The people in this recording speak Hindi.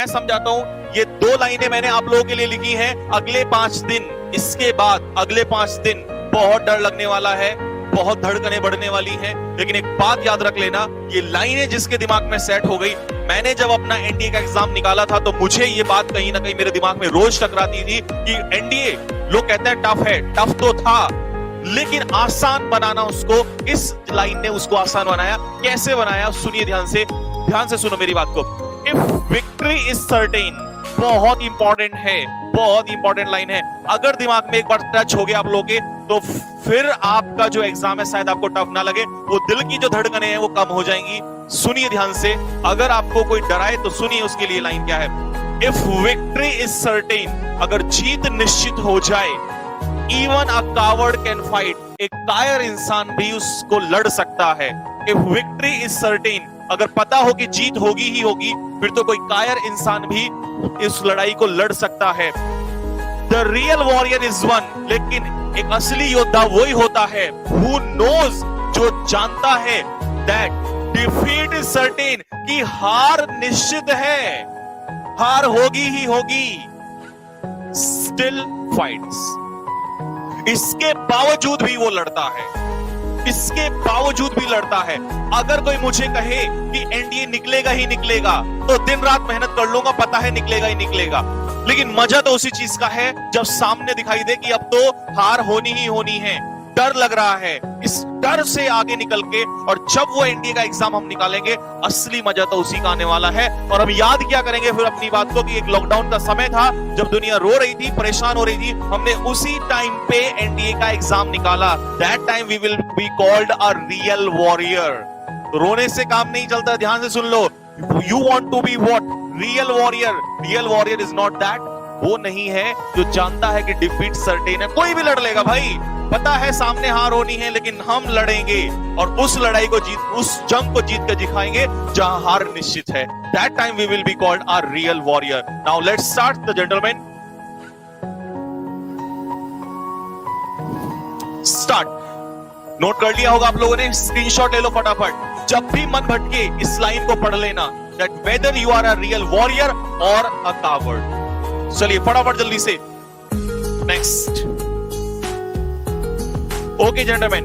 मैं समझाता हूं, ये 2 लाइनें मैंने आप लोगों के लिए लिखी हैं। अगले 5 दिन, इसके बाद अगले 5 दिन बहुत डर लगने वाला है, बहुत धड़कनें बढ़ने वाली हैं। लेकिन एक बात याद रख लेना, ये लाइनें जिसके दिमाग में सेट हो गई, मैंने जब अपना एनडीए का एग्जाम निकाला था तो मुझे ये बात कहीं ना कहीं मेरे दिमाग में रोज टकराती थी कि एनडीए, लोग कहते हैं टफ है, टफ तो था लेकिन आसान बनाना उसको, इस लाइन ने उसको आसान बनाया। कैसे बनाया सुनिए ध्यान से सुनो मेरी बात को। इफ विक्ट्री इज सर्टेन, बहुत इंपॉर्टेंट है, बहुत इंपॉर्टेंट लाइन है। अगर दिमाग में एक बार टच हो गया आप लोगों के, तो फिर आपका जो एग्जाम है शायद आपको टफ ना लगे, वो दिल की जो धड़कनें हैं वो कम हो जाएंगी। सुनिए ध्यान से, अगर आपको कोई डराए तो सुनिए उसके लिए लाइन क्या है। इफ विक्ट्री इज सर्टेन, अगर जीत निश्चित हो जाए, even a coward can fight, एक कायर इंसान भी उसको लड़ सकता है। इफ विक्ट्री इज सर्टेन, अगर पता हो कि जीत होगी ही होगी, फिर तो कोई कायर इंसान भी इस लड़ाई को लड़ सकता है। The real warrior is one, लेकिन एक असली योद्धा वही होता है हु नोज, जो जानता है, दैट डिफीट इज सर्टेन, कि हार निश्चित है, हार होगी ही होगी, स्टिल फाइट्स, इसके बावजूद भी वो लड़ता है, इसके बावजूद भी लड़ता है। अगर कोई मुझे कहे कि एनडीए निकलेगा ही निकलेगा, तो दिन रात मेहनत कर लूंगा, पता है निकलेगा ही निकलेगा। लेकिन मजा तो उसी चीज का है जब सामने दिखाई दे कि अब तो हार होनी ही होनी है, डर लग रहा है, इस डर से आगे निकल के, और जब वो एनडीए का एग्जाम हम निकालेंगे, असली मजा तो उसी का आने वाला है। और हम याद क्या करेंगे फिर अपनी बात को कि एक लॉकडाउन का समय था जब दुनिया रो रही थी, परेशान हो रही थी, हमने उसी टाइम पे एनडीए का एग्जाम निकाला। That time we will be called a real warrior. रोने से काम नहीं चलता, ध्यान से सुन लो। You want to be what? Real warrior. Real warrior is not that, वो नहीं है जो जानता है कि डिफीट सर्टेन है। कोई भी लड़ लेगा भाई, पता है सामने हार होनी है, लेकिन हम लड़ेंगे और उस लड़ाई को जीत, उस जंग को जीत कर दिखाएंगे जहां हार निश्चित है। That time we will be called a real warrior. Now let's start the gentleman. Start. Note कर लिया होगा आप लोगों ने, स्क्रीनशॉट ले लो फटाफट। जब भी मन भटके इस लाइन को पढ़ लेना, that whether you are a real warrior और अ कावर्ड। चलिए फटाफट जल्दी से नेक्स्ट। Okay gentleman.